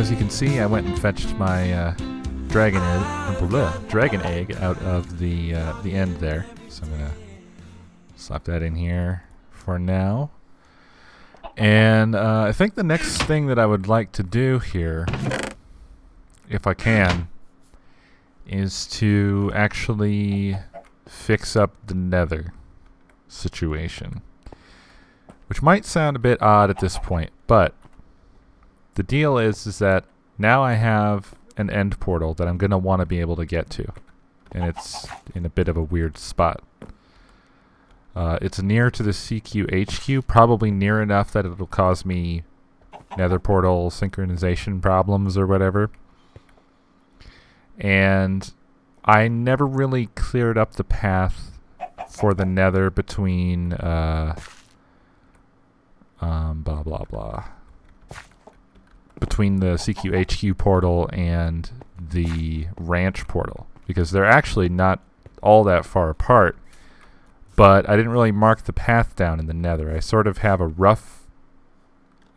as you can see, I went and fetched my dragon egg out of the end there. So I'm gonna slap that in here for now. And I think the next thing that I would like to do here, if I can, is to actually fix up the nether situation. Which might sound a bit odd at this point, but the deal is that now I have an end portal that I'm going to want to be able to get to. And it's in a bit of a weird spot. It's near to the CQHQ, probably near enough that it'll cause me nether portal synchronization problems or whatever. And I never really cleared up the path for the nether between blah blah blah, between the CQHQ portal and the ranch portal, because they're actually not all that far apart, but I didn't really mark the path down in the nether. I sort of have a rough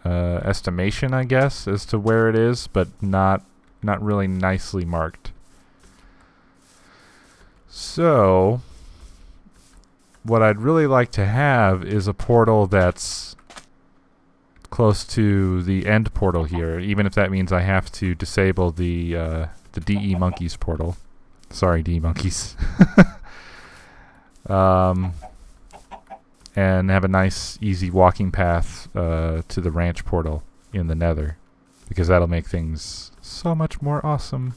estimation, I guess, as to where it is, but not really nicely marked. So what I'd really like to have is a portal that's close to the end portal here, even if that means I have to disable the DE monkeys portal. Sorry, DE monkeys. And have a nice, easy walking path to the ranch portal in the nether, because that'll make things so much more awesome.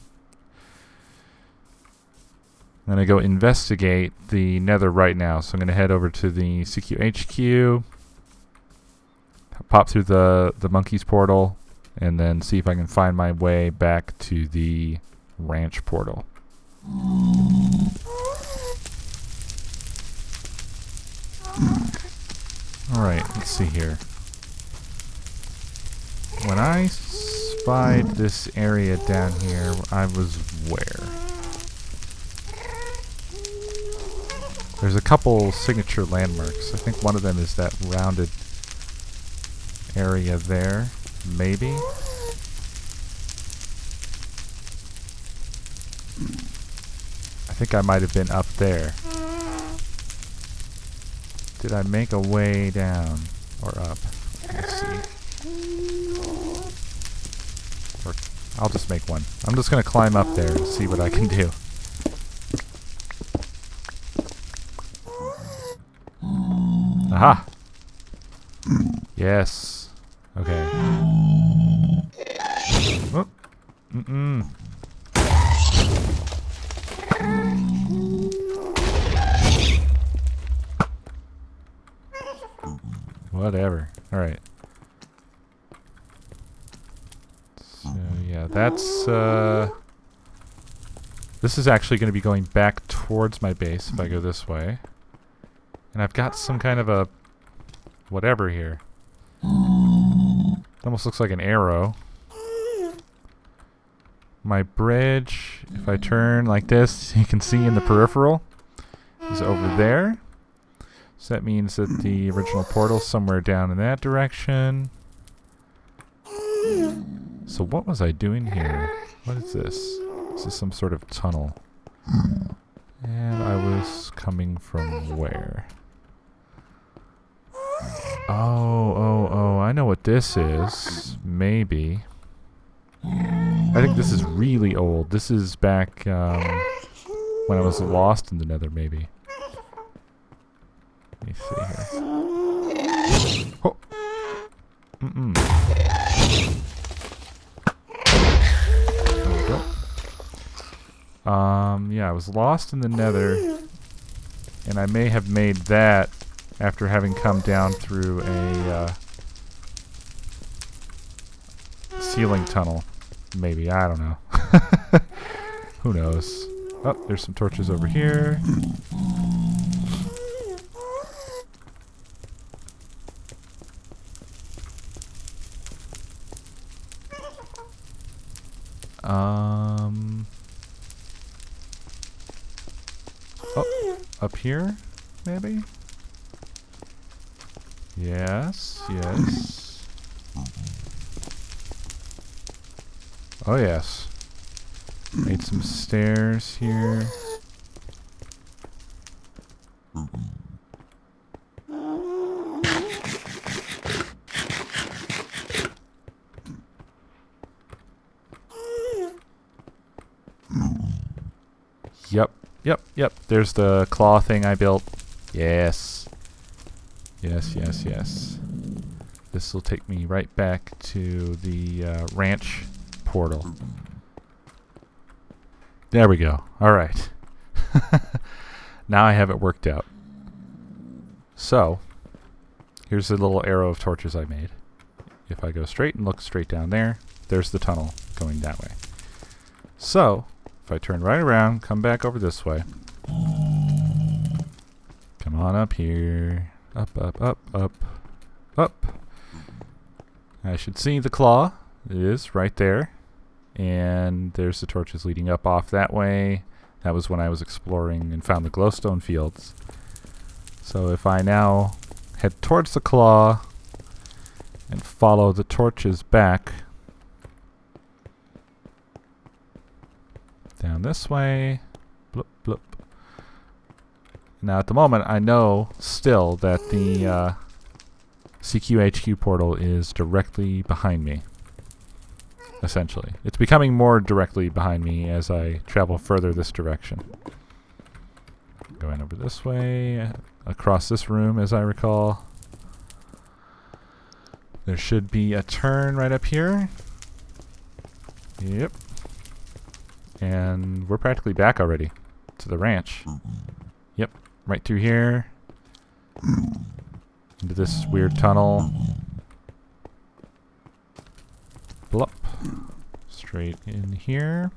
I'm going to go investigate the nether right now, so I'm going to head over to the CQHQ, pop through the monkeys portal, and then see if I can find my way back to the ranch portal. Alright, let's see here. When I spied this area down here, I was where? There's a couple signature landmarks. I think one of them is that rounded area there, maybe. I think I might have been up there. Did I make a way down or up? Let's see. Or I'll just make one. I'm just gonna climb up there and see what I can do. Aha! Yes. Okay. Oh. Whatever. Alright. So, yeah, that's, this is actually going to be going back towards my base if I go this way. And I've got some kind of a whatever here. Almost looks like an arrow. My bridge, if I turn like this, you can see in the peripheral, is over there. So that means that the original portal's somewhere down in that direction. So what was I doing here? What is this? This is some sort of tunnel. And I was coming from where? Oh, I know what this is. Maybe. I think this is really old. This is back when I was lost in the nether, maybe. Let me see here. Oh! There we go. Yeah, I was lost in the nether, and I may have made that after having come down through a ceiling tunnel. Maybe, I don't know. Who knows? Oh, there's some torches over here. Oh, up here, maybe? Yes, yes. Oh yes. Made some stairs here. Yep. There's the claw thing I built. Yes. Yes. This will take me right back to the ranch portal. There we go. Alright. Now I have it worked out. So, here's the little arrow of torches I made. If I go straight and look straight down there, there's the tunnel going that way. So, if I turn right around, come back over this way. Come on up here. Up. I should see the claw. It is right there. And there's the torches leading up off that way. That was when I was exploring and found the glowstone fields. So if I now head towards the claw and follow the torches back down this way. Bloop. Now at the moment I know still that the CQHQ portal is directly behind me. Essentially. It's becoming more directly behind me as I travel further this direction. Going over this way, across this room as I recall. There should be a turn right up here. Yep. And we're practically back already to the ranch. Yep, right through here. Into this weird tunnel. Blup. Straight in here.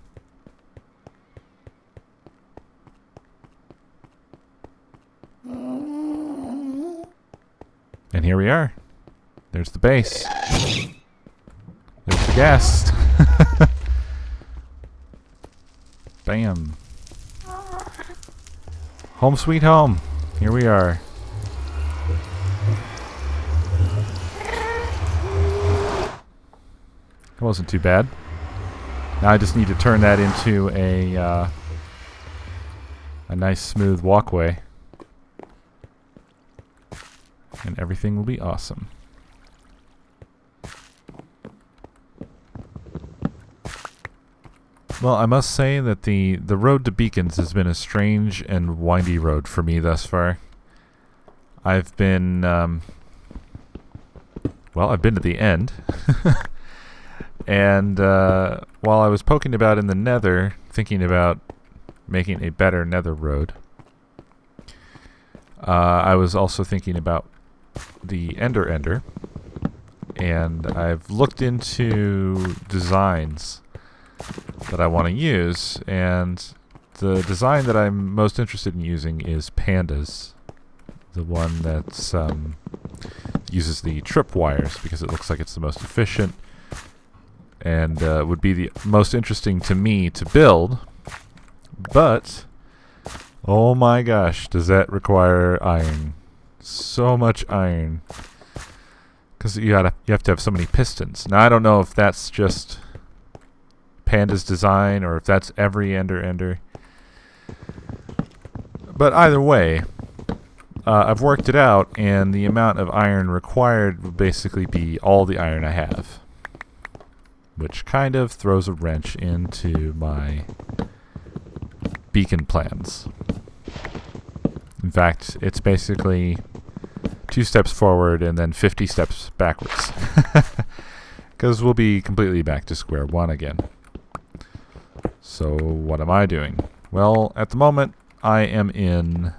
And here we are. There's the base. There's the guest. Bam. Home sweet home. Here we are. It wasn't too bad. Now I just need to turn that into a nice smooth walkway. And everything will be awesome. Well, I must say that the road to Beacons has been a strange and windy road for me thus far. I've been, I've been to the end. And while I was poking about in the nether, thinking about making a better nether road, I was also thinking about the Ender. And I've looked into designs that I want to use, and the design that I'm most interested in using is Pandas. The one that's uses the tripwires because it looks like it's the most efficient and would be the most interesting to me to build. But oh my gosh, does that require iron? So much iron, because you have to have so many pistons. Now I don't know if that's just Panda's design or if that's every Ender. But either way, I've worked it out, and the amount of iron required will basically be all the iron I have, which kind of throws a wrench into my beacon plans. In fact, it's basically 2 steps forward and then 50 steps backwards. Because we'll be completely back to square one again. So what am I doing? Well, at the moment, I am in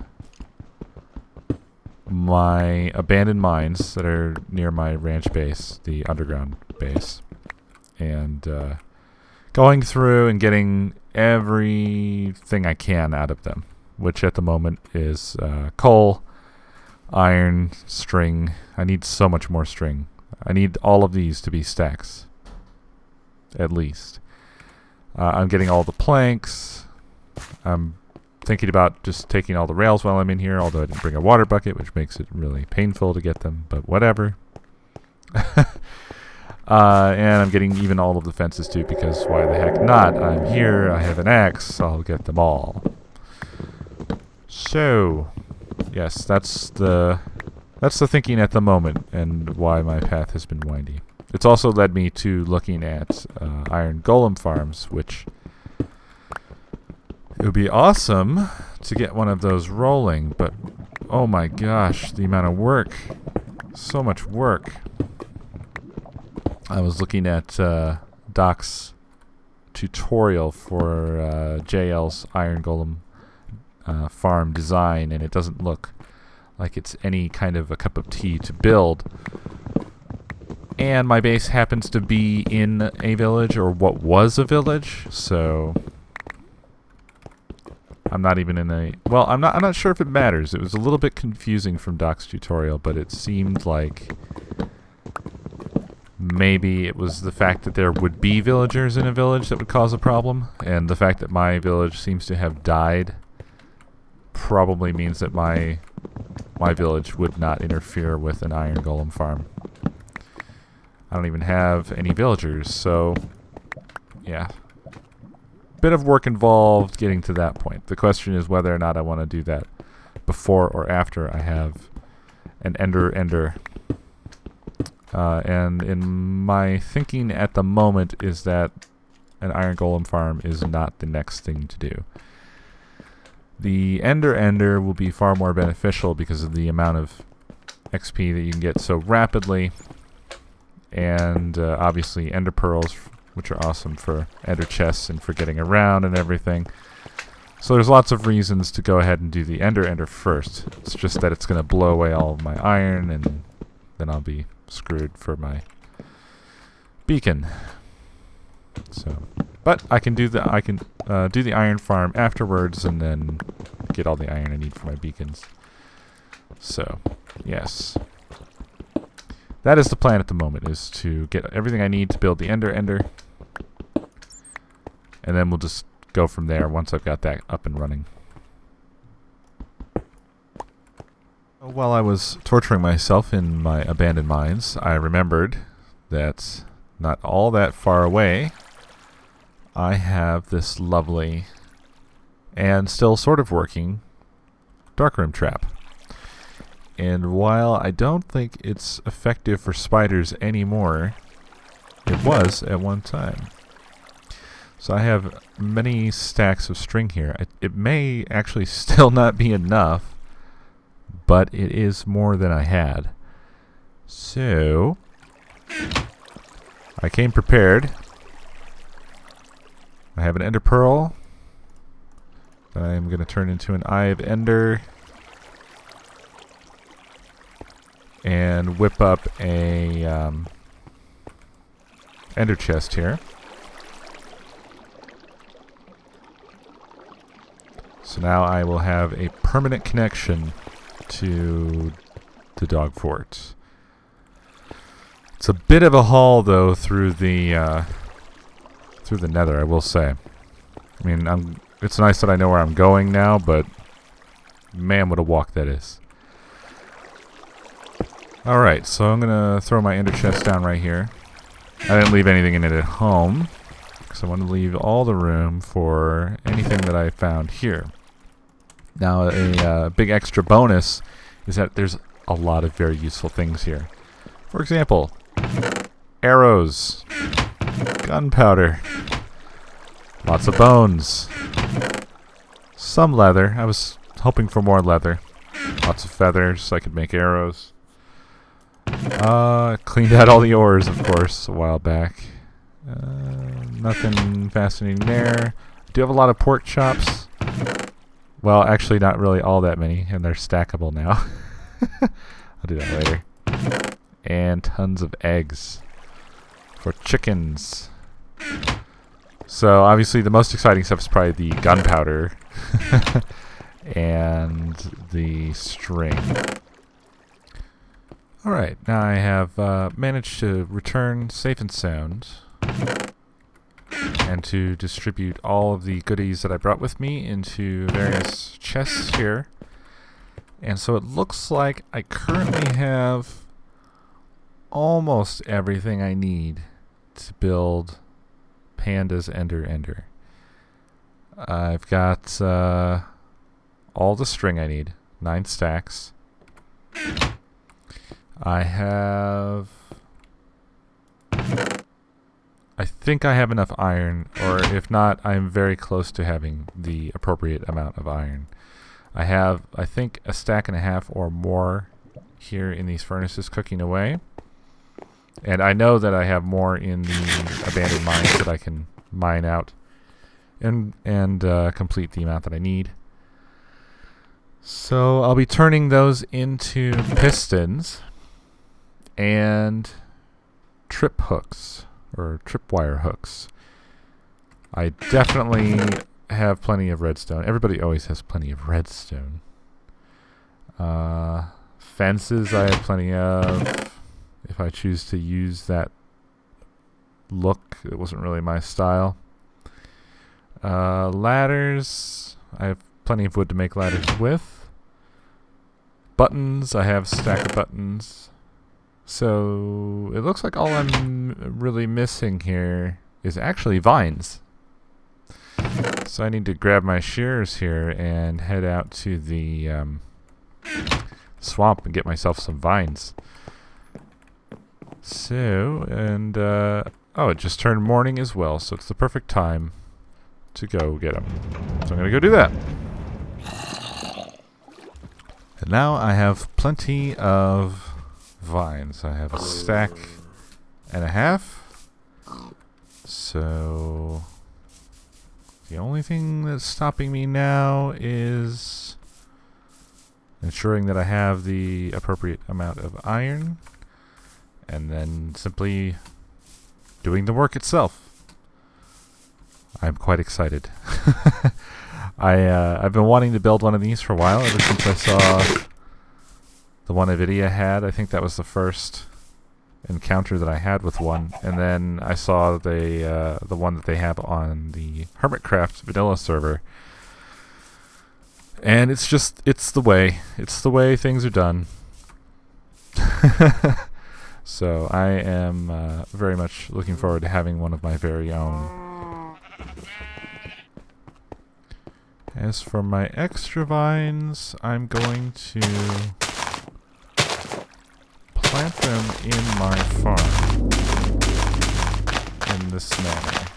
my abandoned mines that are near my ranch base, the underground base. And going through and getting everything I can out of them, which at the moment is coal, iron, string. I need so much more string. I need all of these to be stacks, at least. I'm getting all the planks. I'm thinking about just taking all the rails while I'm in here, although I didn't bring a water bucket, which makes it really painful to get them, but whatever. And I'm getting even all of the fences too, because why the heck not? I'm here, I have an axe, I'll get them all. So, yes, that's the thinking at the moment, and why my path has been windy. It's also led me to looking at iron golem farms, which it would be awesome to get one of those rolling, but oh my gosh, the amount of work. So much work. I was looking at Doc's tutorial for JL's Iron Golem farm design, and it doesn't look like it's any kind of a cup of tea to build. And my base happens to be in a village, or what was a village, so I'm not even in a... Well, I'm not sure if it matters. It was a little bit confusing from Doc's tutorial, but it seemed like maybe it was the fact that there would be villagers in a village that would cause a problem, and the fact that my village seems to have died probably means that my village would not interfere with an iron golem farm. I don't even have any villagers, so yeah. Bit of work involved getting to that point. The question is whether or not I want to do that before or after I have an ender. And in my thinking at the moment is that an iron golem farm is not the next thing to do. The ender will be far more beneficial because of the amount of XP that you can get so rapidly, and obviously ender pearls, which are awesome for ender chests and for getting around and everything. So there's lots of reasons to go ahead and do the ender first. It's just that it's going to blow away all of my iron, and then I'll be screwed for my beacon. So, but I can do the iron farm afterwards, and then get all the iron I need for my beacons. So, yes, that is the plan at the moment: is to get everything I need to build the ender, and then we'll just go from there once I've got that up and running. While I was torturing myself in my abandoned mines, I remembered that not all that far away, I have this lovely and still sort of working darkroom trap. And while I don't think it's effective for spiders anymore, it was at one time. So I have many stacks of string here. It may actually still not be enough, but it is more than I had. So I came prepared. I have an ender pearl that I'm going to turn into an eye of ender, and whip up a ender chest here. So now I will have a permanent connection to the dog fort. It's a bit of a haul, though, through the nether, I will say. I mean, it's nice that I know where I'm going now, but man, what a walk that is. Alright, so I'm going to throw my ender chest down right here. I didn't leave anything in it at home, because I want to leave all the room for anything that I found here. Now, a big extra bonus is that there's a lot of very useful things here. For example, arrows, gunpowder, lots of bones, some leather. I was hoping for more leather. Lots of feathers so I could make arrows. Cleaned out all the ores, of course, a while back. Nothing fascinating there. I do have a lot of pork chops. Well, actually not really all that many, and they're stackable now. I'll do that later. And tons of eggs for chickens. So obviously the most exciting stuff is probably the gunpowder and the string. Alright, now I have managed to return safe and sound, and to distribute all of the goodies that I brought with me into various chests here. And so it looks like I currently have almost everything I need to build Panda's Ender. I've got all the string I need, 9 stacks. I think I have enough iron, or if not, I'm very close to having the appropriate amount of iron. I have, I think, a stack and a half or more here in these furnaces cooking away. And I know that I have more in the abandoned mines that I can mine out and complete the amount that I need. So I'll be turning those into pistons and trip hooks, or tripwire hooks. I definitely have plenty of redstone. Everybody always has plenty of redstone. Fences I have plenty of. If I choose to use that look, it wasn't really my style. Ladders, I have plenty of wood to make ladders with. Buttons, I have a stack of buttons. So it looks like all I'm really missing here is actually vines. So I need to grab my shears here and head out to the swamp and get myself some vines. So, and oh, it just turned morning as well, so it's the perfect time to go get them. So I'm going to go do that. And now I have plenty of vines. I have a stack and a half. So the only thing that's stopping me now is ensuring that I have the appropriate amount of iron, and then simply doing the work itself. I'm quite excited. I've been wanting to build one of these for a while, ever since I saw the one NVIDIA had. I think that was the first encounter that I had with one, and then I saw the one that they have on the Hermitcraft vanilla server, and it's the way things are done. So I am very much looking forward to having one of my very own. As for my extra vines, I'm going to plant them in my farm in this manner.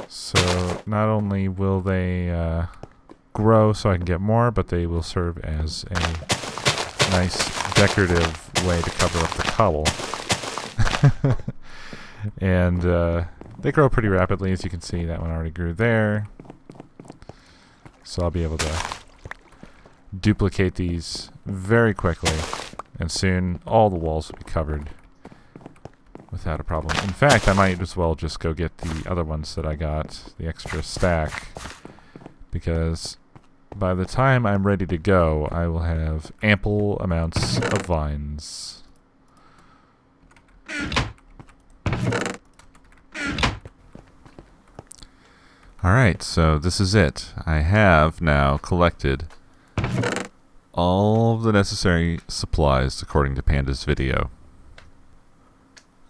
So not only will they grow so I can get more, but they will serve as a nice decorative way to cover up the cobble. And they grow pretty rapidly, as you can see. That one already grew there. So I'll be able to duplicate these very quickly, and soon all the walls will be covered without a problem. In fact, I might as well just go get the other ones that I got, the extra stack, because by the time I'm ready to go, I will have ample amounts of vines. Alright, so this is it. I have now collected all of the necessary supplies according to Panda's video.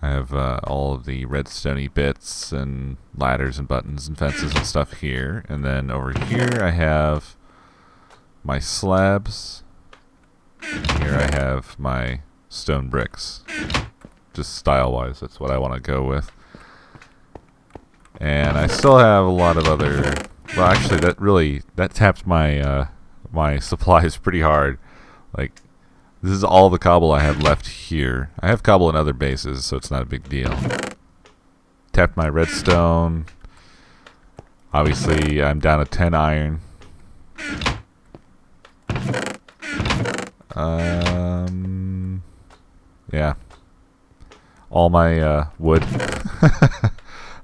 I have all of the redstone-y bits and ladders and buttons and fences and stuff here. And then over here I have my slabs. And here I have my stone bricks. Just style-wise, that's what I want to go with. And I still have a lot of other... Well, actually, that tapped my my supplies pretty hard. Like, this is all the cobble I have left here. I have cobble in other bases, so it's not a big deal. Tapped my redstone. Obviously, I'm down to 10 iron. Yeah. All my wood.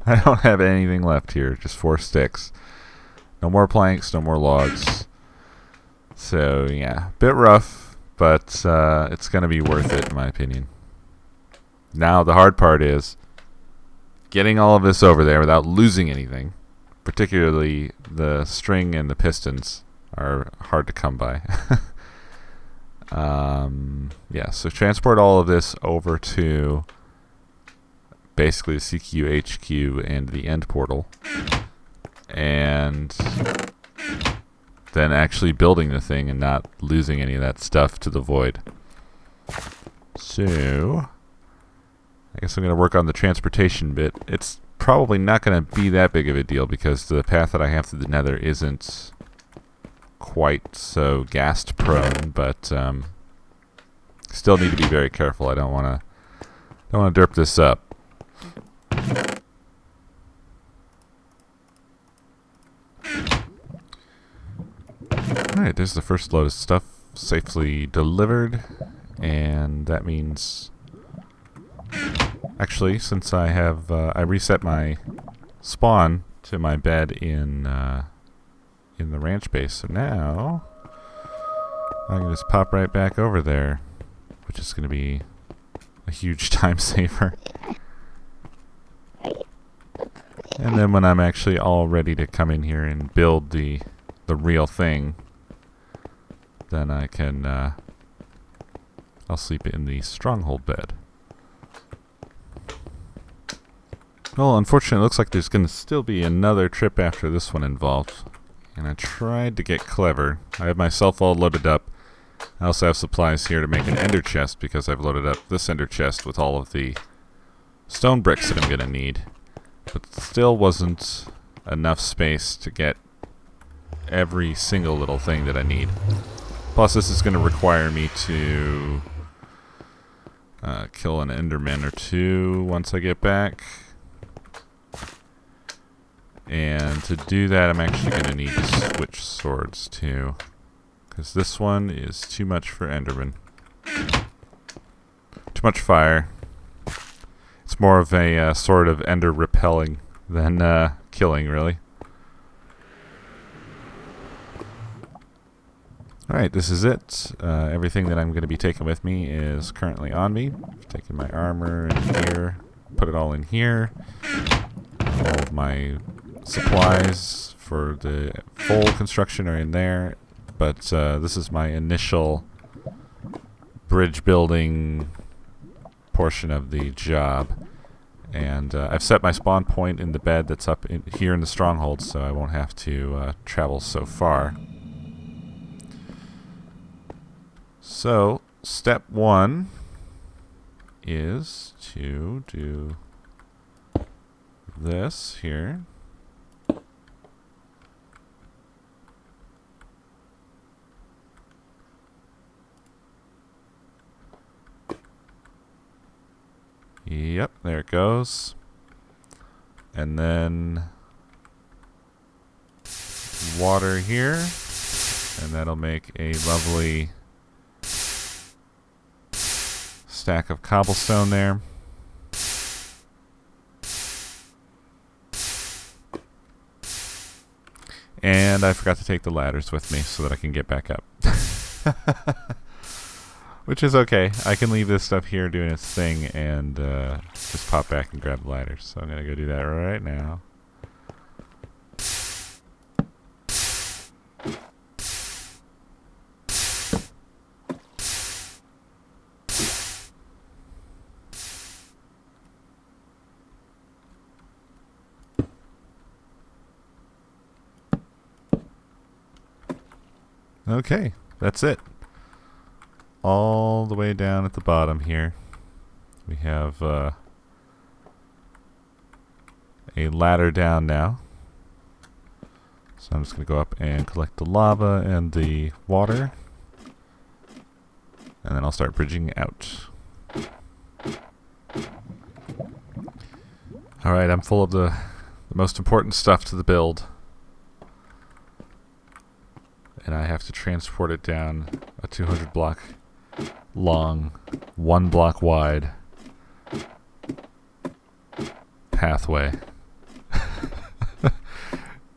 I don't have anything left here, just 4 sticks. No more planks, no more logs. So, yeah, bit rough, but it's going to be worth it, in my opinion. Now, the hard part is getting all of this over there without losing anything. Particularly the string and the pistons are hard to come by. Yeah, so transport all of this over to basically the CQ HQ and the end portal, and then actually building the thing and not losing any of that stuff to the void. So I guess I'm going to work on the transportation bit. It's probably not going to be that big of a deal because the path that I have to the nether isn't quite so ghast prone, but still need to be very careful. I don't want to derp this up. Alright, there's the first load of stuff safely delivered, and that means actually, since I have I reset my spawn to my bed in the ranch base, so now I can just pop right back over there, which is going to be a huge time saver. And then when I'm actually all ready to come in here and build the real thing, then I can I'll sleep in the stronghold bed. Well, unfortunately, it looks like there's going to still be another trip after this one involved. And I tried to get clever. I have myself all loaded up. I also have supplies here to make an ender chest because I've loaded up this ender chest with all of the stone bricks that I'm going to need. But still wasn't enough space to get every single little thing that I need. Plus, this is going to require me to kill an enderman or two once I get back. And to do that, I'm actually going to need to switch swords too, because this one is too much for enderman. Too much fire. It's more of a sort of ender repelling than killing, really. Alright, this is it. Everything that I'm going to be taking with me is currently on me. I've taken my armor and gear, put it all in here. All of my supplies for the full construction are in there, but this is my initial bridge building portion of the job, and I've set my spawn point in the bed that's up here in the stronghold, so I won't have to travel so far. So step one is to do this here. Yep, there it goes. And then water here, and that'll make a lovely stack of cobblestone there. And I forgot to take the ladders with me so that I can get back up. Which is okay. I can leave this stuff here doing its thing and just pop back and grab the ladders. So I'm going to go do that right now. Okay, that's it. All the way down at the bottom here, we have a ladder down now. So I'm just going to go up and collect the lava and the water, and then I'll start bridging out. Alright, I'm full of the most important stuff to the build. And I have to transport it down a 200 block long, 1 block wide pathway.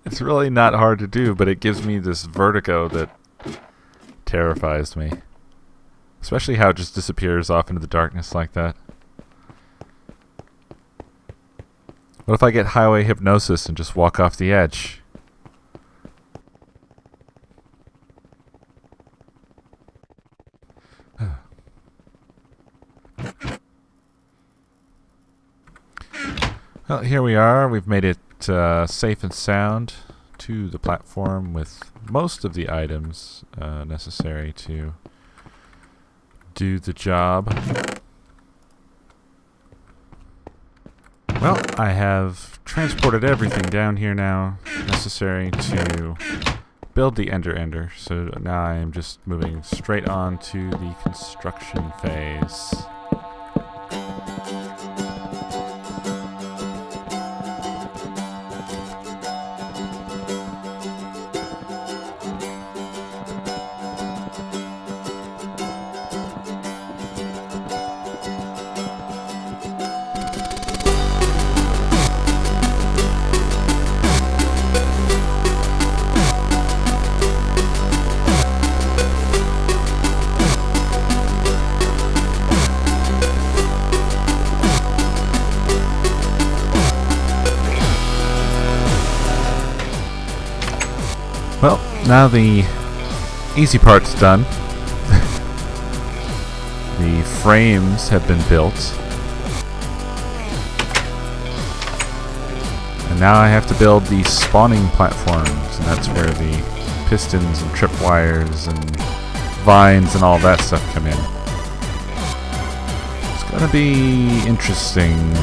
It's really not hard to do, but it gives me this vertigo that terrifies me. Especially how it just disappears off into the darkness like that. What if I get highway hypnosis and just walk off the edge? Well, here we are. We've made it safe and sound to the platform with most of the items necessary to do the job. Well, I have transported everything down here now necessary to build the Ender. So now I am just moving straight on to the construction phase. Well, now the easy part's done. The frames have been built. And now I have to build the spawning platforms, and that's where the pistons and tripwires and vines and all that stuff come in. It's gonna be interesting.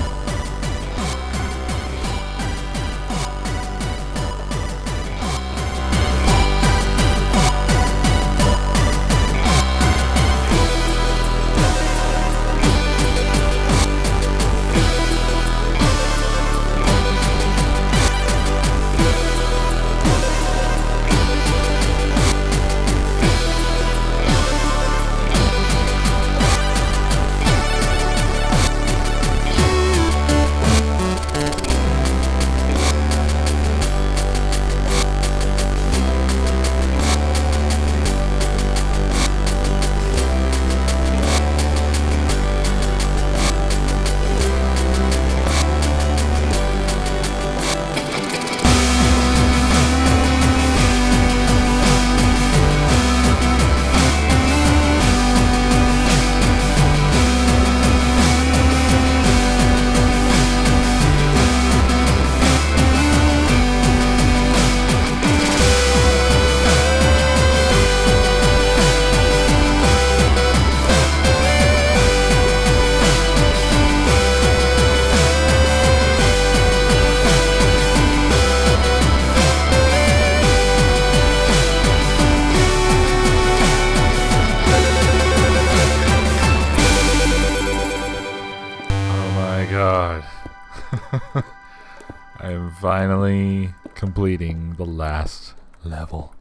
I am finally completing the last level.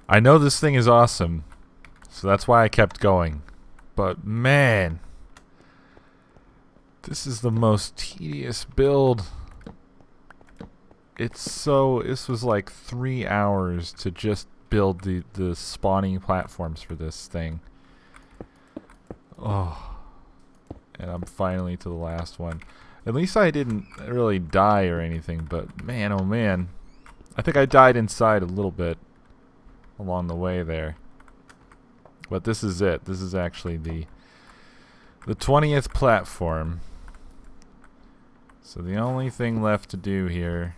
I know this thing is awesome, so that's why I kept going. But man, this is the most tedious build. This was like 3 hours to just build the spawning platforms for this thing. Oh. And I'm finally to the last one. At least I didn't really die or anything, but man, oh man. I think I died inside a little bit along the way there. But this is it. This is actually the 20th platform. So the only thing left to do here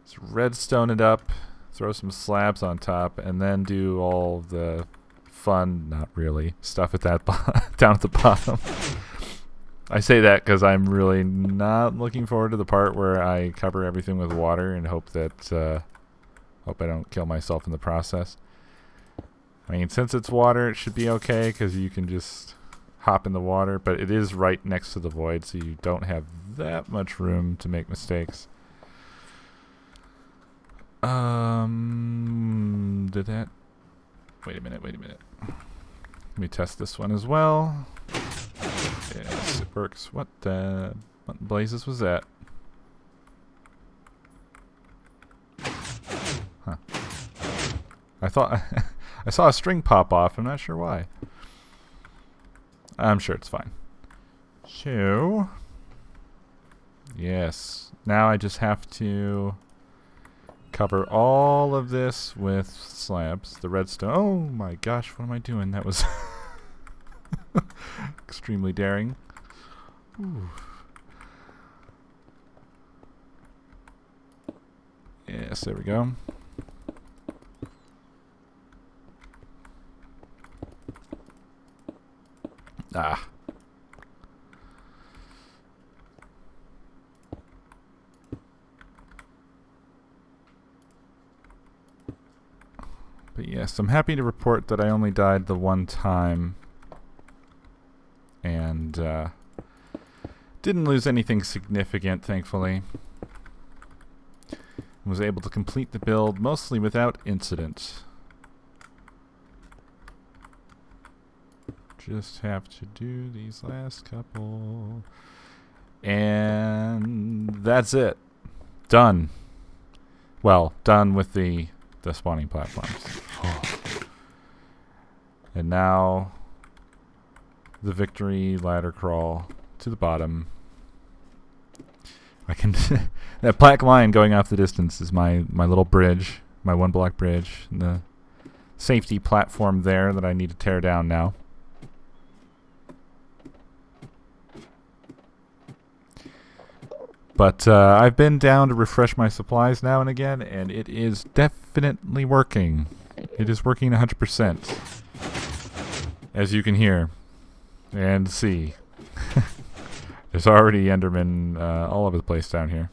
is redstone it up, throw some slabs on top, and then do all the fun, not really, stuff at that down at the bottom. I say that because I'm really not looking forward to the part where I cover everything with water and hope that hope I don't kill myself in the process. I mean, since it's water, it should be okay because you can just hop in the water, but it is right next to the void, so you don't have that much room to make mistakes. Did that? Wait a minute. Let me test this one as well. Yes, it works. What blazes was that? Huh. I thought I saw a string pop off. I'm not sure why. I'm sure it's fine. So, yes. Now I just have to cover all of this with slabs. The redstone. Oh my gosh, what am I doing? That was extremely daring. Ooh. Yes, there we go. Ah. But yes, I'm happy to report that I only died the one time and didn't lose anything significant, thankfully. Was able to complete the build mostly without incident. Just have to do these last couple. And that's it. Done. Well, done with the spawning platforms. And now the victory ladder crawl to the bottom. I can that black line going off the distance is my little bridge, my 1-block bridge, and the safety platform there that I need to tear down now. But I've been down to refresh my supplies now and again, and it is definitely working. It is working 100%, as you can hear and see. There's already Endermen all over the place down here.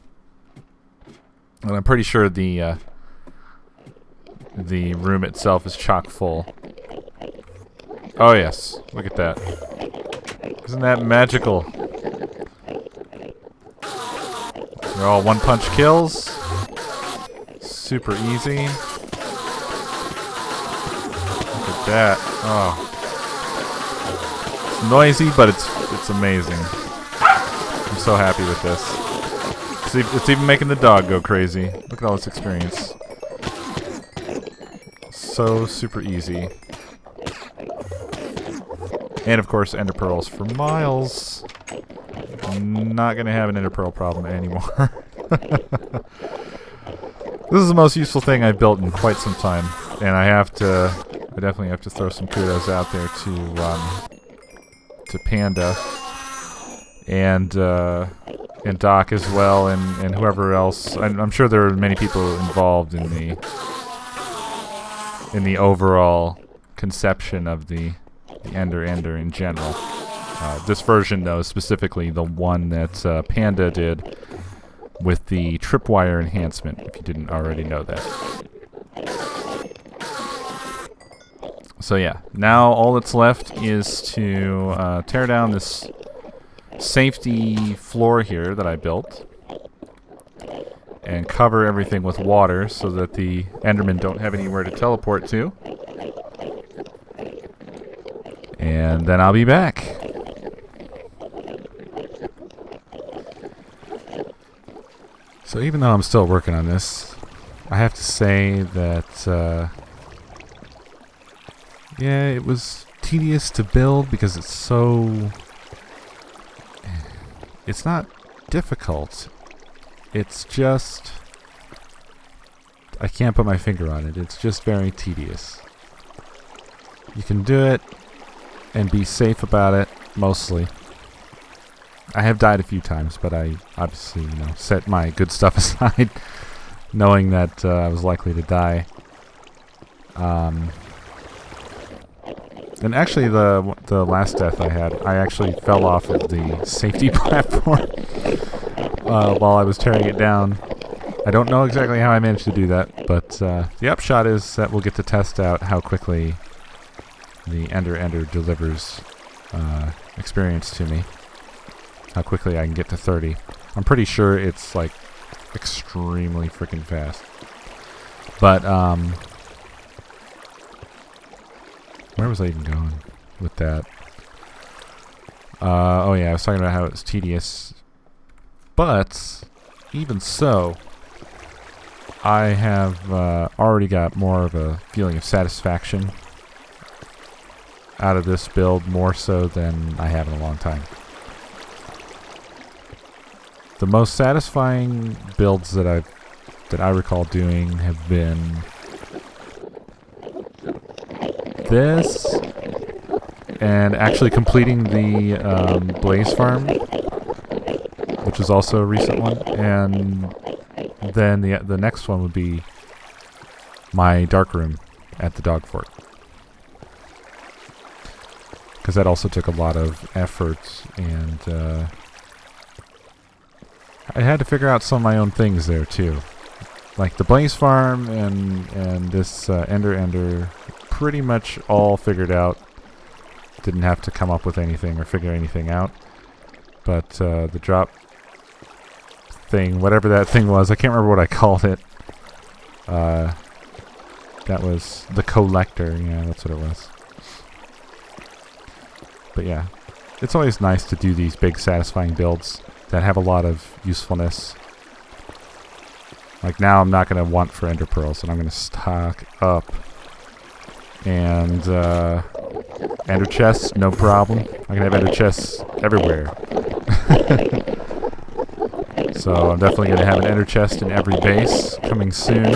And I'm pretty sure the room itself is chock full. Oh yes, look at that. Isn't that magical? They're all one-punch kills. Super easy. Look at that. Oh. It's noisy, but it's amazing. I'm so happy with this. It's even making the dog go crazy. Look at all this experience. So super easy. And of course, ender pearls for miles. I'm not gonna have an ender pearl problem anymore. This is the most useful thing I've built in quite some time, and I definitely have to throw some kudos out there to Panda and Doc as well, and whoever else. I'm sure there are many people involved in the overall conception of the Ender in general. This version, though, specifically the one that Panda did with the tripwire enhancement, if you didn't already know that. So yeah, now all that's left is to tear down this safety floor here that I built and cover everything with water so that the Endermen don't have anywhere to teleport to. And then I'll be back. So even though I'm still working on this, I have to say that yeah, it was tedious to build because it's not difficult. It's just, I can't put my finger on it. It's just very tedious. You can do it and be safe about it, mostly. I have died a few times, but I obviously, set my good stuff aside, knowing that I was likely to die. And actually, the last death I had, I actually fell off of the safety platform while I was tearing it down. I don't know exactly how I managed to do that, but the upshot is that we'll get to test out how quickly the Ender delivers experience to me. How quickly I can get to 30. I'm pretty sure it's like extremely freaking fast. But where was I even going with that? Oh yeah, I was talking about how it's tedious. But even so, I have already got more of a feeling of satisfaction out of this build, more so than I have in a long time. The most satisfying builds that I recall doing have been this, and actually completing the Blaze Farm which is also a recent one, and then the next one would be my dark room at the dog fort, because that also took a lot of effort, and I had to figure out some of my own things there too, like the blaze farm and this ender pretty much all figured out. Didn't have to come up with anything or figure anything out, but the drop thing, whatever that thing was, I can't remember what I called it. That was the collector. Yeah, that's what it was. But yeah, it's always nice to do these big satisfying builds that have a lot of usefulness. Like now I'm not going to want for ender pearls, and I'm going to stock up. And ender chests, no problem. I can have ender chests everywhere. So I'm definitely going to have an ender chest in every base coming soon.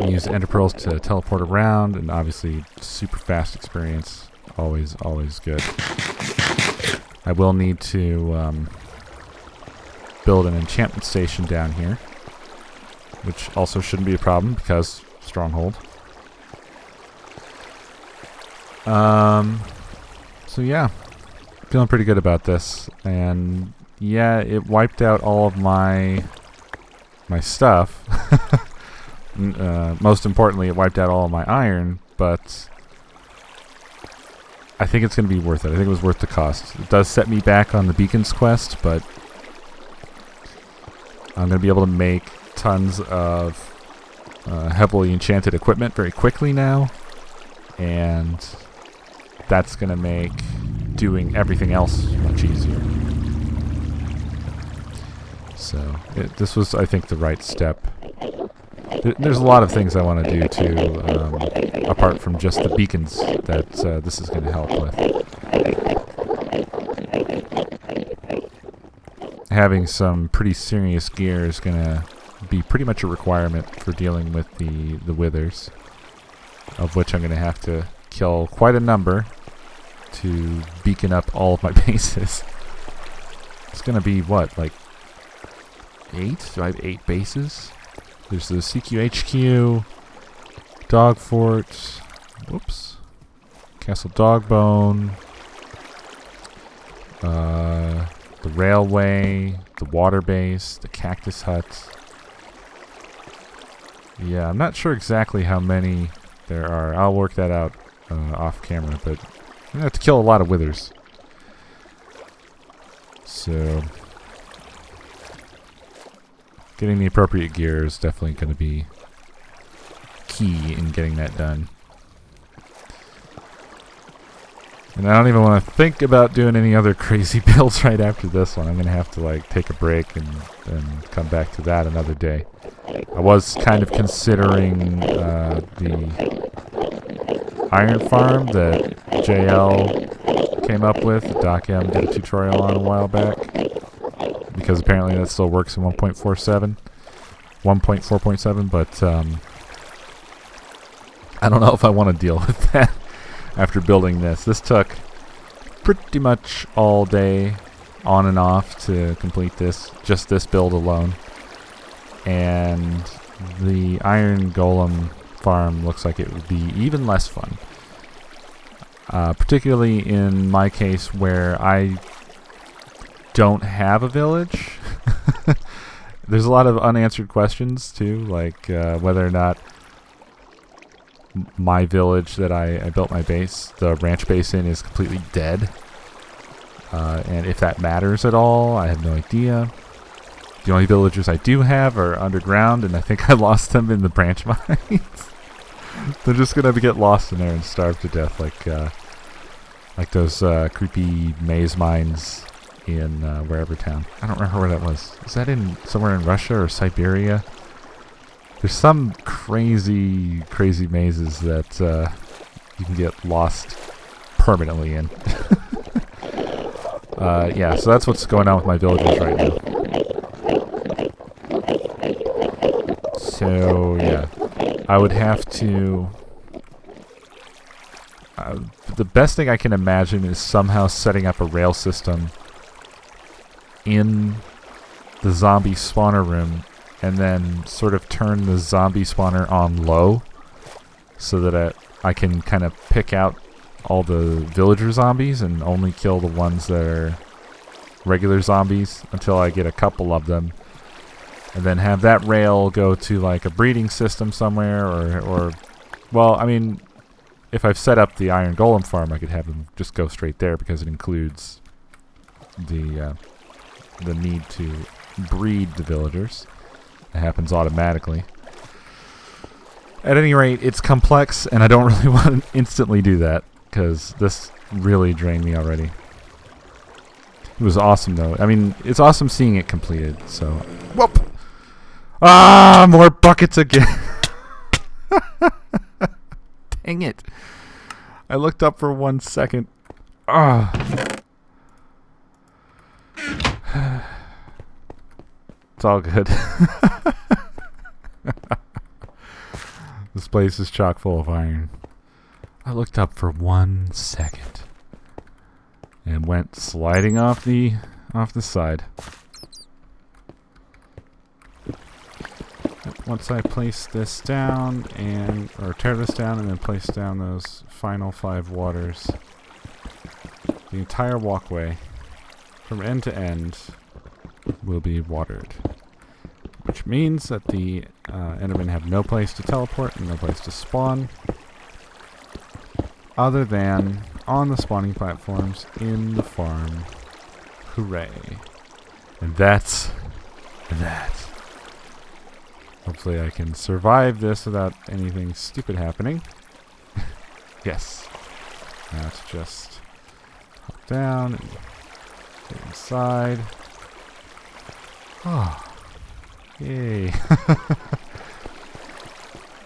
Use ender pearls to teleport around, and obviously super fast experience. Always good. I will need to build an enchantment station down here, which also shouldn't be a problem because stronghold. So yeah, feeling pretty good about this, and yeah, it wiped out all of my stuff. Most importantly, it wiped out all of my iron, but I think it's going to be worth it. I think it was worth the cost. It does set me back on the beacons quest, but I'm going to be able to make tons of heavily enchanted equipment very quickly now, and that's going to make doing everything else much easier. So this was, I think, the right step. There's a lot of things I want to do too, apart from just the beacons, that this is going to help with. Having some pretty serious gear is going to be pretty much a requirement for dealing with the withers, of which I'm going to have to kill quite a number to beacon up all of my bases. It's going to be, what, like 8? Do I have 8 bases? There's the CQHQ, Dog Fort, whoops, Castle Dogbone, the railway, the water base, the cactus hut. Yeah, I'm not sure exactly how many there are. I'll work that out off camera, but I'm going to have to kill a lot of withers. So getting the appropriate gear is definitely going to be key in getting that done. And I don't even want to think about doing any other crazy builds right after this one. I'm going to have to like take a break and come back to that another day. I was kind of considering the iron farm that JL came up with, that Doc M did a tutorial on a while back, because apparently that still works in 1.4.7, but I don't know if I want to deal with that after building this. This took pretty much all day on and off to complete this, just this build alone. And the iron golem farm looks like it would be even less fun. Particularly in my case where I don't have a village. There's a lot of unanswered questions too, like whether or not my village that I built my base, the ranch base in, is completely dead. And if that matters at all, I have no idea. The only villagers I do have are underground, and I think I lost them in the branch mines. They're just gonna get lost in there and starve to death, like those creepy maze mines in wherever town. I don't remember where that was. Is that in somewhere in Russia or Siberia? There's some crazy mazes that you can get lost permanently in. Yeah, so that's what's going on with my villages right now. So yeah, I would have to the best thing I can imagine is somehow setting up a rail system in the zombie spawner room and then sort of turn the zombie spawner on low so that I can kind of pick out all the villager zombies and only kill the ones that are regular zombies until I get a couple of them, and then have that rail go to like a breeding system somewhere, or well, I mean, if I've set up the iron golem farm, I could have them just go straight there because it includes the need to breed the villagers. It happens automatically. At any rate, it's complex, and I don't really want to instantly do that because this really drained me already. It was awesome, though. I mean, it's awesome seeing it completed, so... Whoop! Ah, more buckets again! Dang it. I looked up for 1 second. Ah. It's all good. This place is chock full of iron. I looked up for 1 second and went sliding off the side. Once I place this down or tear this down and then place down those final 5 waters, the entire walkway from end to end will be watered, which means that the Endermen have no place to teleport and no place to spawn other than on the spawning platforms in the farm. Hooray. And that's that. Hopefully I can survive this without anything stupid happening. Yes. Now it's just hop down and get inside. Oh. Yay.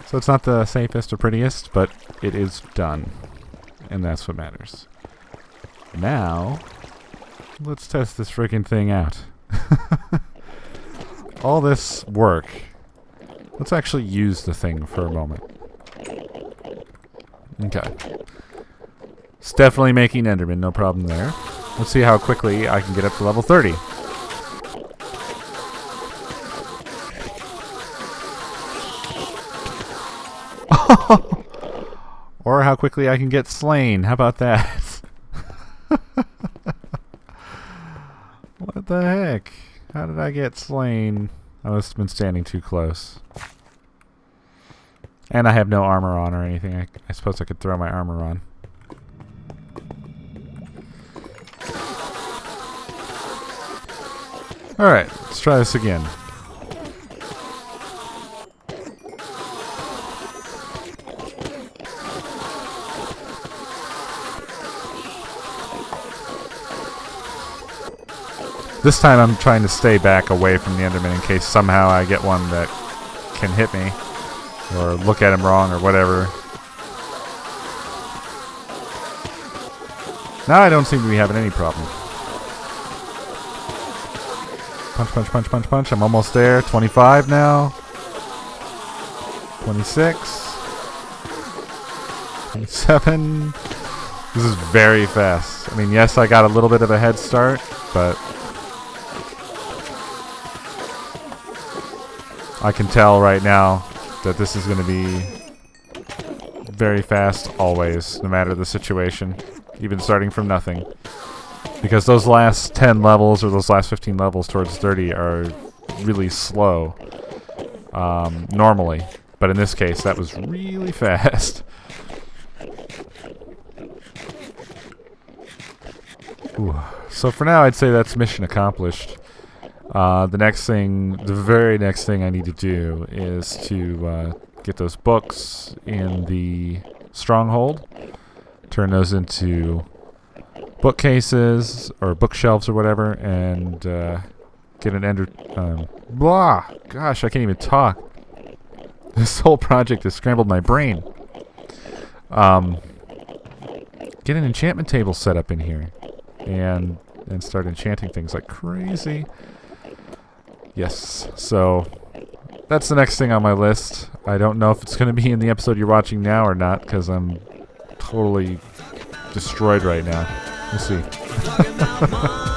So it's not the safest or prettiest, but it is done. And that's what matters. Now, let's test this freaking thing out. All this work. Let's actually use the thing for a moment. Okay. It's definitely making Enderman, no problem there. Let's see how quickly I can get up to level 30. Or how quickly I can get slain. How about that? What the heck? How did I get slain? I must have been standing too close. And I have no armor on or anything. I suppose I could throw my armor on. Alright, let's try this again. This time I'm trying to stay back away from the Enderman in case somehow I get one that can hit me. Or look at him wrong or whatever. Now I don't seem to be having any problem. Punch, punch, punch, punch, punch. I'm almost there. 25 now. 26. 27. This is very fast. I mean, yes, I got a little bit of a head start, but I can tell right now that this is going to be very fast always, no matter the situation, even starting from nothing. Because those last 10 levels or those last 15 levels towards 30 are really slow normally. But in this case, that was really fast. Ooh. So for now, I'd say that's mission accomplished. The very next thing I need to do is to get those books in the stronghold, turn those into bookcases or bookshelves or whatever, and get an ender... Gosh, I can't even talk. This whole project has scrambled my brain. Get an enchantment table set up in here, and start enchanting things like crazy. Yes, so that's the next thing on my list. I don't know if it's going to be in the episode you're watching now or not, because I'm totally destroyed right now. We'll see.